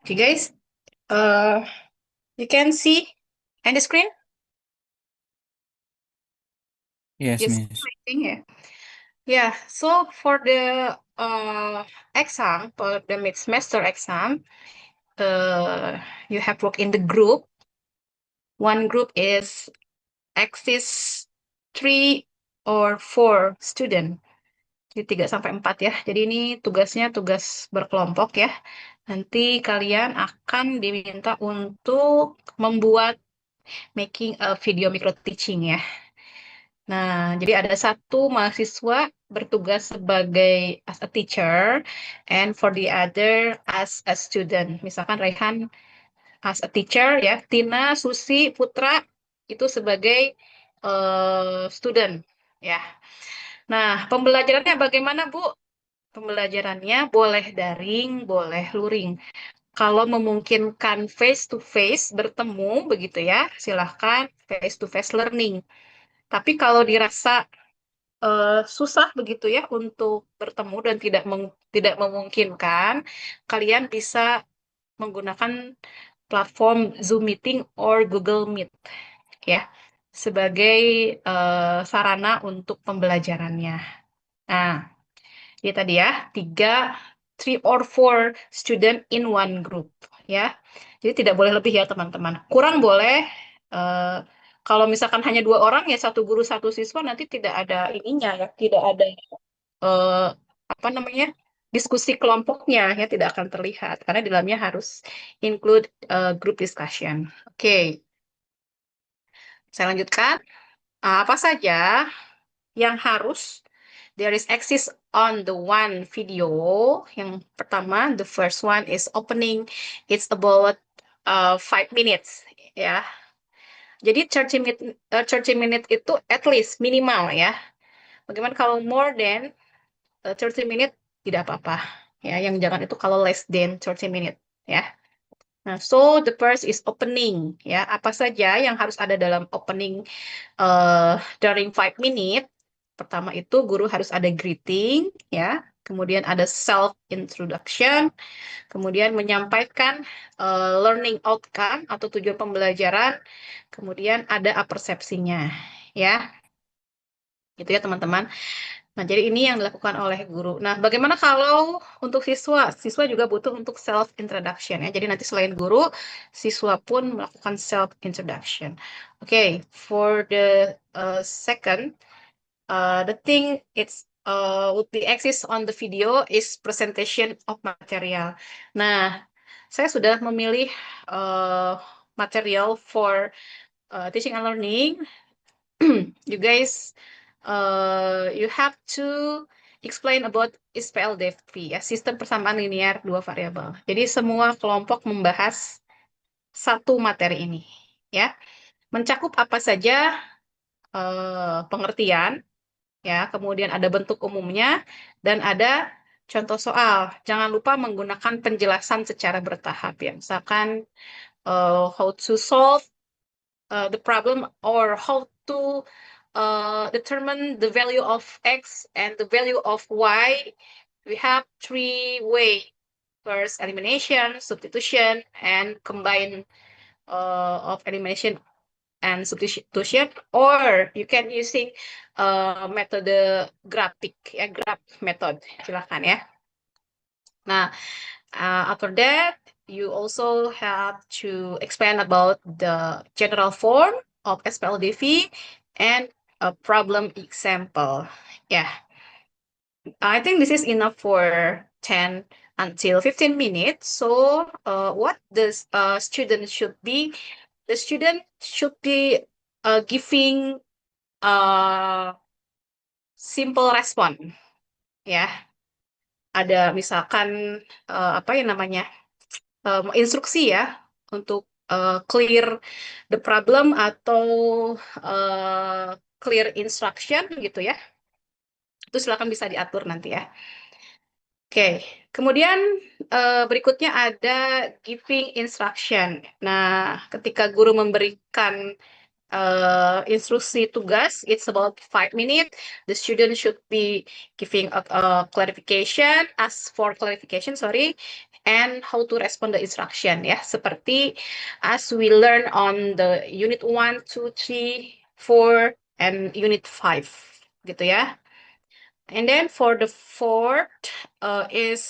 Okay, guys, you can see on the screen. Yes, Yes, Miss. I think, yeah. Yeah. So for the exam, for the mid semester exam, you have work in the group. One group is exists 3 or 4 student. Jadi 3 sampai 4 ya. Jadi ini tugasnya tugas berkelompok ya. Nanti kalian akan diminta untuk membuat making a video micro teaching ya. Nah, jadi ada satu mahasiswa bertugas sebagai as a teacher and for the other as a student. Misalkan Rehan as a teacher ya, Tina, Susi, Putra itu sebagai student ya. Nah, pembelajarannya bagaimana, Bu? Pembelajarannya boleh daring, boleh luring. Kalau memungkinkan face to face bertemu begitu ya, silahkan face to face learning. Tapi kalau dirasa susah begitu ya untuk bertemu dan tidak memungkinkan, kalian bisa menggunakan platform Zoom Meeting or Google Meet ya sebagai sarana untuk pembelajarannya. Nah, ini tadi ya, 3 or 4 student in one group ya. Jadi tidak boleh lebih ya teman-teman. Kurang boleh eh, kalau misalkan hanya 2 orang ya satu guru satu siswa nanti tidak ada ininya ya, tidak ada eh, apa namanya diskusi kelompoknya ya tidak akan terlihat karena di dalamnya harus include group discussion. Oke, saya lanjutkan. Apa saja yang harus there is exist on the one video. Yang pertama, the first one is opening. It's about 5 minutes ya. Jadi 30 minute itu at least minimal ya. Bagaimana kalau more than 30 minute tidak apa-apa. Ya, yang jangan itu kalau less than 30 minute ya. Nah, so the first is opening ya. Apa saja yang harus ada dalam opening during 5 minutes. Pertama itu guru harus ada greeting ya. Kemudian ada self introduction, kemudian menyampaikan learning outcome atau tujuan pembelajaran, kemudian ada apersepsinya ya. Gitu ya teman-teman. Nah, jadi ini yang dilakukan oleh guru. Nah, bagaimana kalau untuk siswa? Siswa juga butuh untuk self introduction ya. Jadi nanti selain guru, siswa pun melakukan self introduction. Oke, for the second, the thing it's would be exist on the video is presentation of material. Nah, saya sudah memilih material for teaching and learning. You guys, you have to explain about SPLDFP ya, sistem persamaan linear dua variabel. Jadi semua kelompok membahas satu materi ini ya. Mencakup apa saja pengertian ya, kemudian ada bentuk umumnya dan ada contoh soal. Jangan lupa menggunakan penjelasan secara bertahap ya. Misalkan how to solve the problem or how to determine the value of X and the value of Y. We have 3 ways. First, elimination, substitution, and combine of elimination and substitution. Or you can using method graphic, ya, graph method. Silakan ya. Nah, after that, you also have to explain about the general form of SPLDV and a problem example. Yeah, I think this is enough for 10 until 15 minutes. So, what the student should be? The student should be giving a simple response. Ya, ada misalkan apa yang namanya instruksi ya untuk clear the problem atau clear instruction gitu ya. Itu silakan bisa diatur nanti ya. Oke, kemudian berikutnya ada giving instruction. Nah, ketika guru memberikan instruksi tugas. It's about 5 minutes. The student should be giving a clarification, ask for clarification, sorry, and how to respond the instruction. Ya, seperti as we learn on the unit 1, 2, 3, 4, and unit 5, gitu ya. And then for the fourth is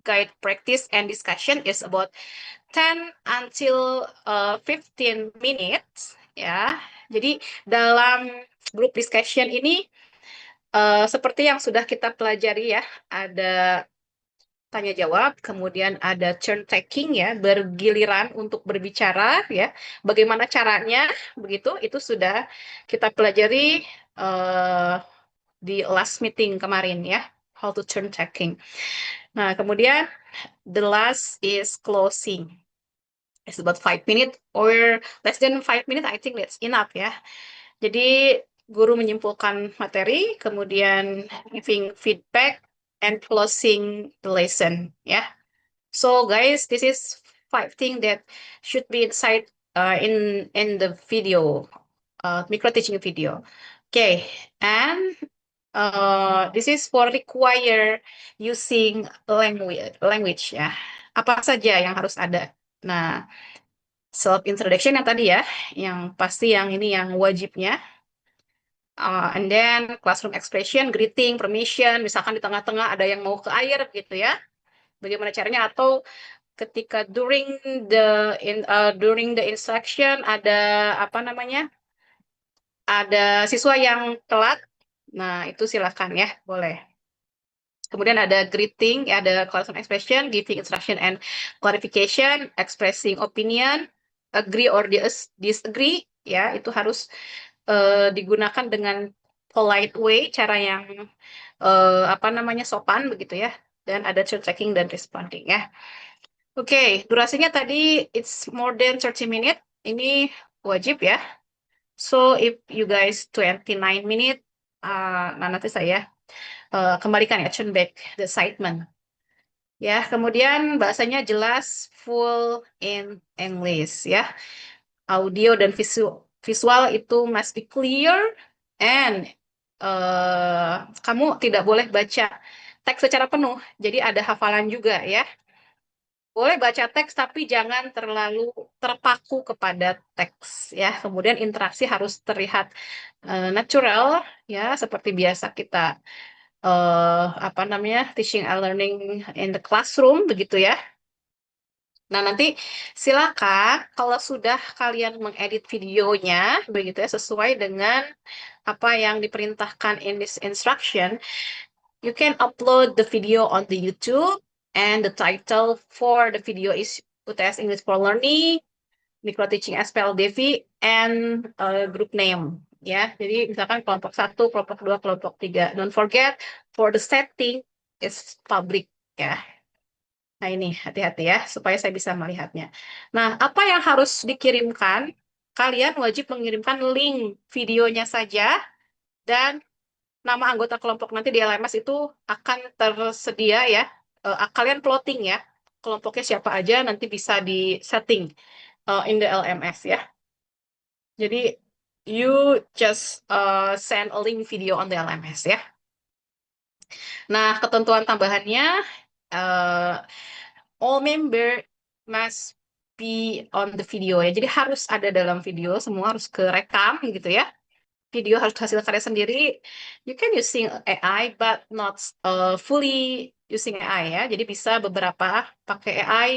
guide practice and discussion is about 10 until 15 minutes ya. Jadi dalam group discussion ini seperti yang sudah kita pelajari ya, ada tanya jawab, kemudian ada turn taking ya, bergiliran untuk berbicara ya. Bagaimana caranya begitu itu sudah kita pelajari di last meeting kemarin ya, how to turn taking. Nah, kemudian the last is closing. It's about 5 minutes or less than 5 minutes. I think that's enough ya. Jadi guru menyimpulkan materi, kemudian giving feedback and closing the lesson ya. So guys, this is 5 things that should be inside in the video, micro teaching video. Okay, and this is for require using language ya. Apa saja yang harus ada? Nah, self introduction yang tadi ya, yang pasti yang ini yang wajibnya. And then classroom expression, greeting, permission, misalkan di tengah-tengah ada yang mau ke air gitu ya. Bagaimana caranya? Atau ketika during the instruction ada apa namanya? Ada siswa yang telat. Nah, itu silakan ya, boleh. Kemudian ada greeting, ya, ada classroom expression, giving instruction and clarification, expressing opinion, agree or disagree, ya itu harus digunakan dengan polite way, cara yang apa namanya sopan begitu ya. Dan ada turn taking dan responding ya. Oke, durasinya tadi it's more than 30 minutes. Ini wajib ya. So if you guys 29 minutes, nah nanti saya kembalikan ya, turn back the assignment. Ya, kemudian bahasanya jelas, full in English ya. Audio dan visual itu must be clear and kamu tidak boleh baca teks secara penuh. Jadi ada hafalan juga ya. Boleh baca teks tapi jangan terlalu terpaku kepada teks ya. Kemudian interaksi harus terlihat natural ya, seperti biasa kita apa namanya teaching and learning in the classroom begitu ya. Nah, nanti silakan kalau sudah kalian mengedit videonya begitu ya sesuai dengan apa yang diperintahkan in this instruction, you can upload the video on the YouTube and the title for the video is UTS English for Learning, Micro Teaching SPL Devi and group name ya. Jadi misalkan kelompok 1, kelompok 2, kelompok 3. Don't forget for the setting is public ya. Nah, ini hati-hati ya, supaya saya bisa melihatnya. Nah, apa yang harus dikirimkan? Kalian wajib mengirimkan link videonya saja, dan nama anggota kelompok nanti di LMS itu akan tersedia ya. Kalian plotting ya, kelompoknya siapa aja, nanti bisa di setting in the LMS ya. Jadi, you just send a link video on the LMS ya. Nah, ketentuan tambahannya, uh, all member must be on the video ya. Jadi harus ada dalam video, semua harus kerekam gitu ya. Video harus hasil karya sendiri. You can using AI but not fully using AI ya. Jadi bisa beberapa pakai AI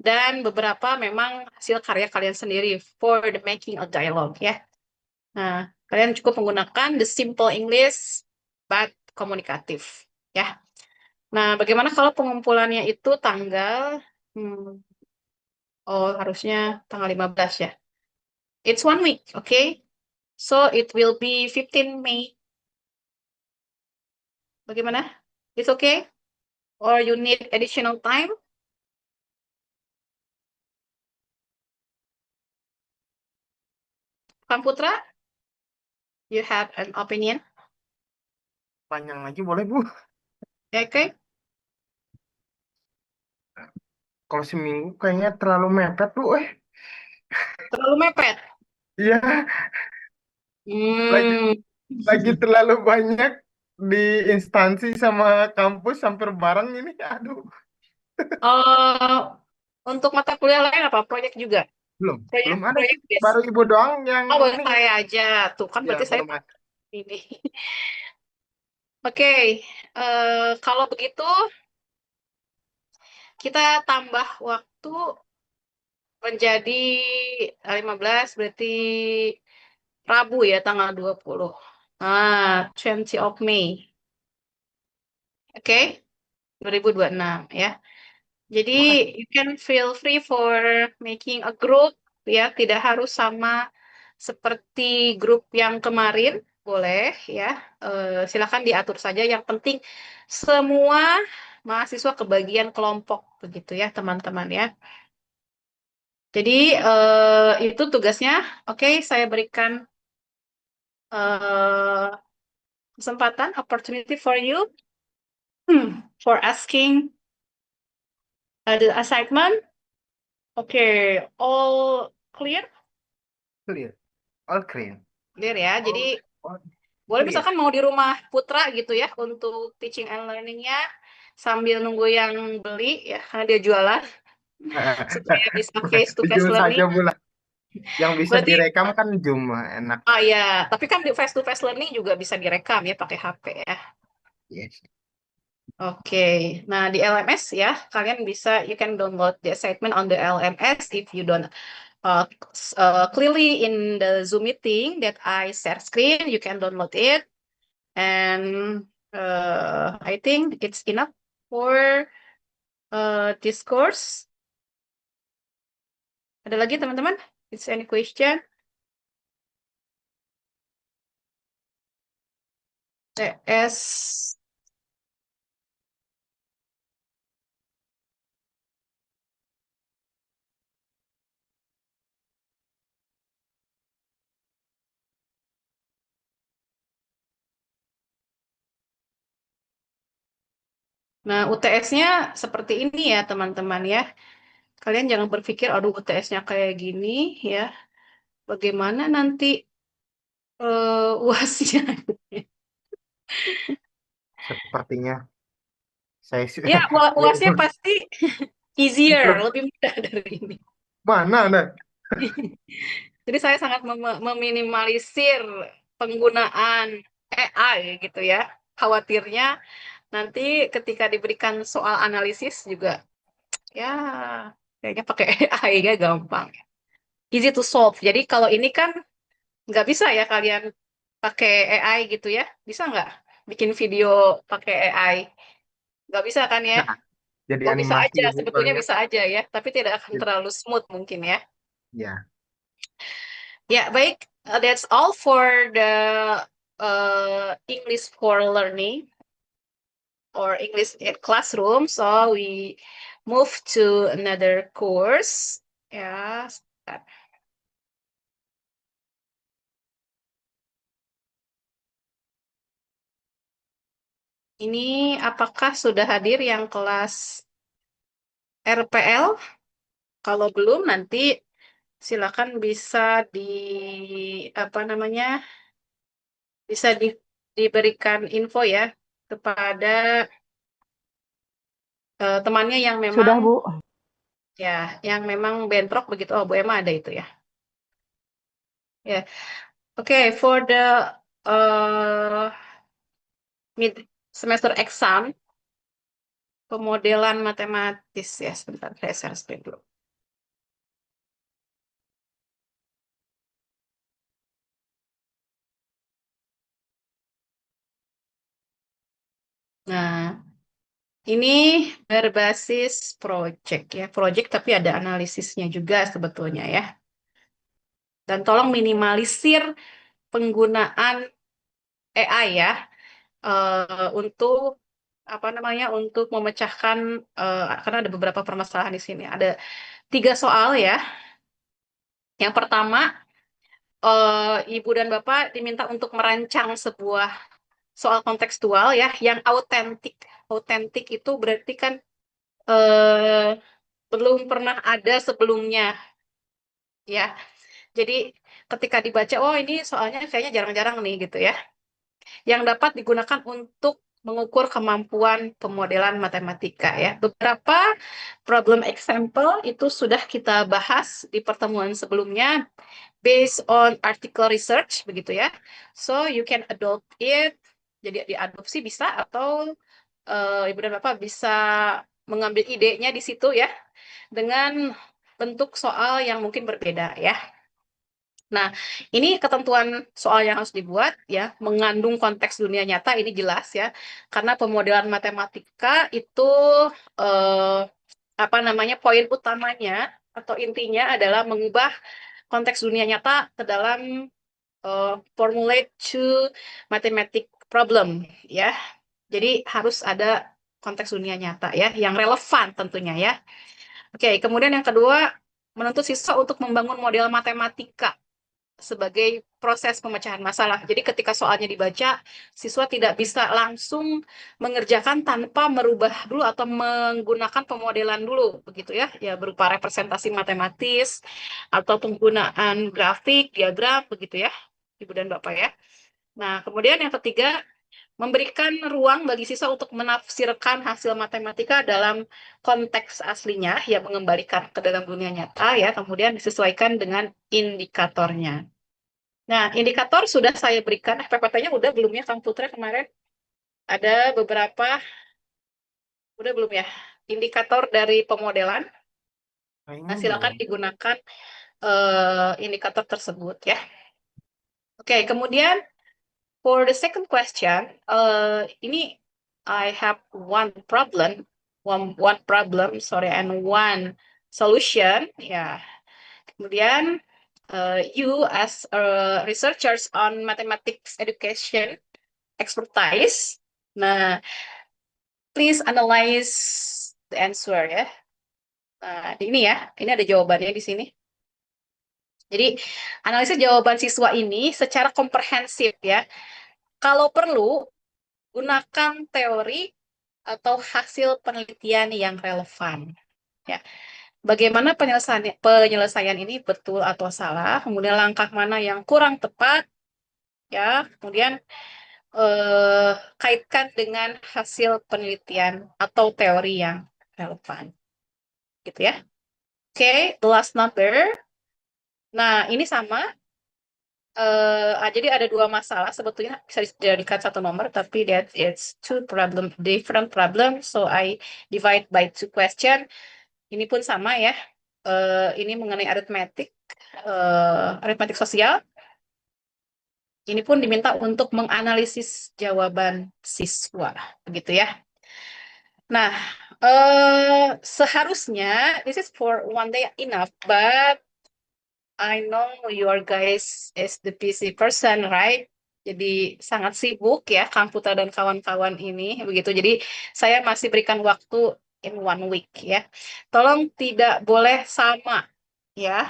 dan beberapa memang hasil karya kalian sendiri for the making a dialogue ya. Nah, kalian cukup menggunakan the simple English but komunikatif ya. Nah, bagaimana kalau pengumpulannya itu tanggal oh, harusnya tanggal 15 ya. It's 1 week, okay? So it will be 15 May. Bagaimana? It's okay? Or you need additional time? Kang Putra, you have an opinion? Panjang lagi boleh Bu? Okay? Kalau seminggu kayaknya terlalu mepet Bu. Terlalu mepet. Iya, lagi Hmm. lagi terlalu banyak di instansi sama kampus hampir bareng ini. Aduh, Eh, untuk mata kuliah lain apa? Proyek juga? belum, Proyek, belum ada proyek sih. base. Baru ibu doang yang Oh, baru ini. saya aja. Tuh kan Ya, berarti saya baru mas. ini. Oke, kalau begitu kita tambah waktu menjadi 15 berarti Rabu ya tanggal 20. Ah, 20 of May. Oke, 2026 ya. Jadi Makasih. you can feel free for making a group ya, tidak harus sama seperti grup yang kemarin, boleh ya. Silakan diatur saja. Yang penting semua mahasiswa kebagian kelompok begitu ya, teman-teman ya. Jadi itu tugasnya. Oke, saya berikan eh, kesempatan, opportunity for you for asking the assignment. Oke, all clear? Clear. All clear. Clear ya. Jadi All boleh clear. misalkan mau di rumah Putra gitu ya untuk teaching and learning-nya sambil nunggu yang beli ya karena dia jualan supaya bisa face to face Jujur learning. saja pula. Yang bisa Berarti direkam kan cuma enak. ya, tapi kan di face to face learning juga bisa direkam ya pakai HP ya. Yes. Oke, nah di LMS ya kalian bisa you can download the assignment on the LMS if you don't uh, clearly in the Zoom meeting that I share screen you can download it and I think it's enough for this course. Ada lagi teman-teman? Is any question? TS. Nah, UTS-nya seperti ini ya teman-teman ya. Kalian jangan berpikir, aduh UTS-nya kayak gini ya. Bagaimana nanti UASnya? Sepertinya saya Ya, UASnya pasti easier, lebih mudah dari ini. mana ada? Jadi saya sangat meminimalisir penggunaan AI gitu ya. Khawatirnya nanti ketika diberikan soal analisis juga, ya kayaknya pakai AI ya gampang. Easy to solve. Jadi kalau ini kan nggak bisa ya kalian pakai AI gitu ya. Bisa nggak bikin video pakai AI? Nggak bisa kan ya? Nah, jadi Oh bisa animasi aja, ibu sebetulnya paling ya. bisa aja ya. Tapi tidak akan terlalu smooth mungkin ya. Ya, Ya, baik. That's all for the English for learning or English in classroom. So we move to another course. Ya, sebentar. Ini apakah sudah hadir yang kelas RPL? Kalau belum, nanti silakan bisa di apa namanya bisa diberikan info ya kepada temannya yang memang Sudah, Bu. ya yang memang bentrok begitu. Oh, Bu Emma ada itu ya. Ya, oke, for the uh, mid semester exam pemodelan matematis ya sebentar saya share screen dulu. Nah, ini berbasis project ya, project tapi ada analisisnya juga sebetulnya ya. Dan tolong minimalisir penggunaan AI ya untuk apa namanya untuk memecahkan karena ada beberapa permasalahan di sini. Ada 3 soal ya. Yang pertama, Ibu dan Bapak diminta untuk merancang sebuah soal kontekstual ya yang autentik. Autentik itu berarti kan belum pernah ada sebelumnya ya. Jadi ketika dibaca, oh ini soalnya kayaknya jarang-jarang nih gitu ya, yang dapat digunakan untuk mengukur kemampuan pemodelan matematika ya. Beberapa problem example itu sudah kita bahas di pertemuan sebelumnya based on article research begitu ya. So you can adopt it. Jadi diadopsi bisa atau Ibu dan Bapak bisa mengambil idenya di situ ya dengan bentuk soal yang mungkin berbeda ya. Nah, ini ketentuan soal yang harus dibuat ya, mengandung konteks dunia nyata ini jelas ya, karena pemodelan matematika itu eh, apa namanya poin utamanya atau intinya adalah mengubah konteks dunia nyata ke dalam formulate to mathematic problem ya. Jadi harus ada konteks dunia nyata ya, yang relevan tentunya ya. Oke, kemudian yang kedua, menuntut siswa untuk membangun model matematika sebagai proses pemecahan masalah. Jadi ketika soalnya dibaca, siswa tidak bisa langsung mengerjakan tanpa merubah dulu atau menggunakan pemodelan dulu, begitu ya, ya berupa representasi matematis atau penggunaan grafik, diagram, begitu ya, Ibu dan Bapak ya. Nah, kemudian yang ketiga, memberikan ruang bagi siswa untuk menafsirkan hasil matematika dalam konteks aslinya, yang mengembalikan ke dalam dunia nyata ya, kemudian disesuaikan dengan indikatornya. Nah, indikator sudah saya berikan, PPT-nya udah belum ya, Kang Putra kemarin? Ada beberapa, udah belum ya? Indikator dari pemodelan. Kayaknya Nah, silakan belum. digunakan indikator tersebut ya. Oke, kemudian for the second question, ini I have one problem, sorry, and one solution. Ya, kemudian you as researchers on mathematics education expertise. Nah, please analyze the answer ya. Nah, ini ya, ini ada jawabannya di sini. Jadi, analisis jawaban siswa ini secara komprehensif ya. Kalau perlu, gunakan teori atau hasil penelitian yang relevan. Ya, bagaimana penyelesaian ini betul atau salah, kemudian langkah mana yang kurang tepat, ya, kemudian kaitkan dengan hasil penelitian atau teori yang relevan, gitu ya. Oke, the last number. Nah, ini sama. Jadi ada dua masalah sebetulnya bisa dijadikan satu nomor, tapi that it's different problem. So I divide by two question. Ini pun sama ya. Ini mengenai aritmetik sosial. Ini pun diminta untuk menganalisis jawaban siswa, begitu ya. Nah, seharusnya this is for one day enough, but I know your guys is the busy person, right? Jadi sangat sibuk ya, Kang Putra dan kawan-kawan ini, begitu. Jadi saya masih berikan waktu in one week ya. Tolong tidak boleh sama ya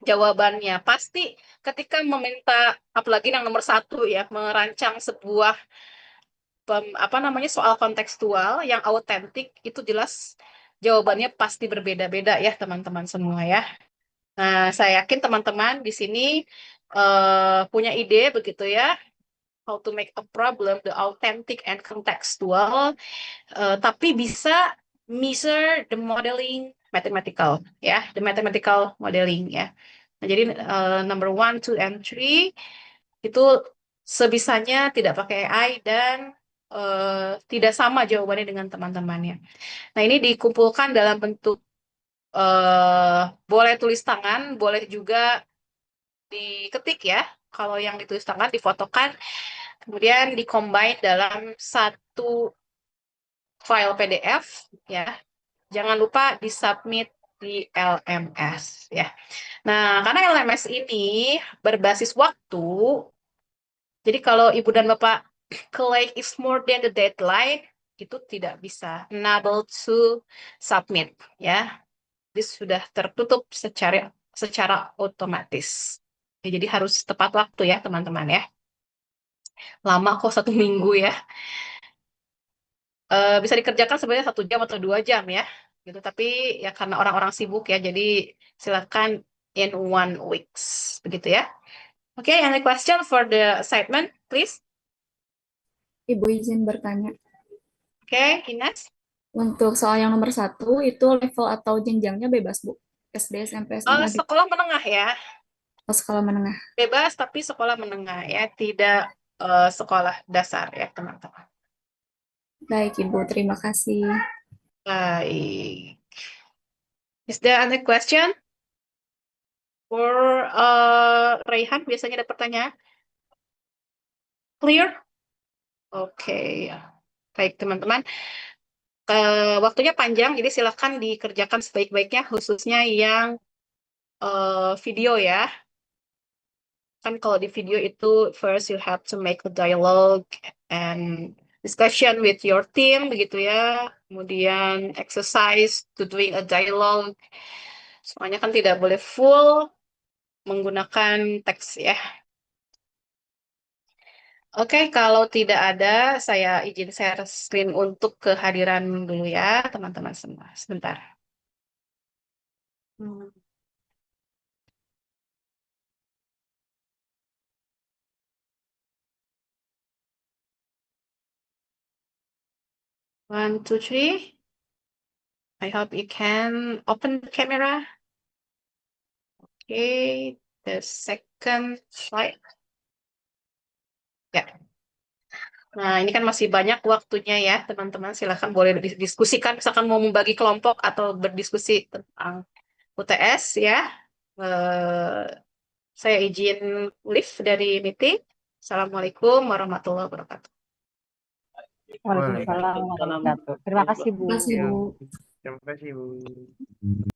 jawabannya. Pasti ketika meminta, apalagi yang nomor satu ya, merancang sebuah apa namanya soal kontekstual yang autentik, itu jelas jawabannya pasti berbeda-beda ya teman-teman semua ya. Nah, saya yakin teman-teman di sini punya ide begitu ya, how to make a problem the authentic and contextual, tapi bisa measure the modeling mathematical ya, the mathematical modeling ya. Nah, jadi number one, two, and three itu sebisanya tidak pakai AI dan tidak sama jawabannya dengan teman-temannya. Nah, ini dikumpulkan dalam bentuk boleh tulis tangan, boleh juga diketik ya. Kalau yang ditulis tangan difotokan, kemudian dikombine dalam satu file PDF ya. Jangan lupa disubmit di LMS ya. Nah, karena LMS ini berbasis waktu, jadi kalau Ibu dan Bapak claim is more than the deadline, itu tidak bisa enable to submit ya. Ini sudah tertutup secara otomatis. Ya, jadi harus tepat waktu ya teman-teman ya. Lama kok 1 minggu ya. Bisa dikerjakan sebenarnya 1 jam atau 2 jam ya. Gitu. Tapi ya karena orang-orang sibuk ya, jadi silakan in 1 weeks. Begitu ya. Oke, any question for the assignment, please? Ibu izin bertanya. Oke, Ines? Untuk soal yang nomor 1, itu level atau jenjangnya bebas, Bu? SD, SMP, SMA, gitu. Sekolah menengah ya. Oh, sekolah menengah. Bebas tapi sekolah menengah ya, tidak sekolah dasar ya, teman-teman. Baik, Ibu. Terima kasih. Baik. Is there any question? For Raihan biasanya ada pertanyaan? Clear? Oke, ya. Baik, teman-teman. Waktunya panjang, jadi silakan dikerjakan sebaik-baiknya, khususnya yang video ya. Kan kalau di video itu, first you have to make a dialogue and discussion with your team, begitu ya. Kemudian exercise to doing a dialogue. Soalnya kan tidak boleh full menggunakan teks ya. Oke, kalau tidak ada, saya izin share screen untuk kehadiran dulu ya, teman-teman semua. Sebentar. Hmm. 1, 2, 3. I hope you can open the camera. Okay, the second slide. Ya. Nah, ini kan masih banyak waktunya ya, teman-teman. Silakan boleh diskusikan, misalkan mau membagi kelompok atau berdiskusi tentang UTS ya. Eh, saya izin leave dari meeting. Assalamualaikum warahmatullahi wabarakatuh. Waalaikumsalam warahmatullahi wabarakatuh. Terima kasih, Bu. Terima kasih, Bu. Terima kasih, Bu.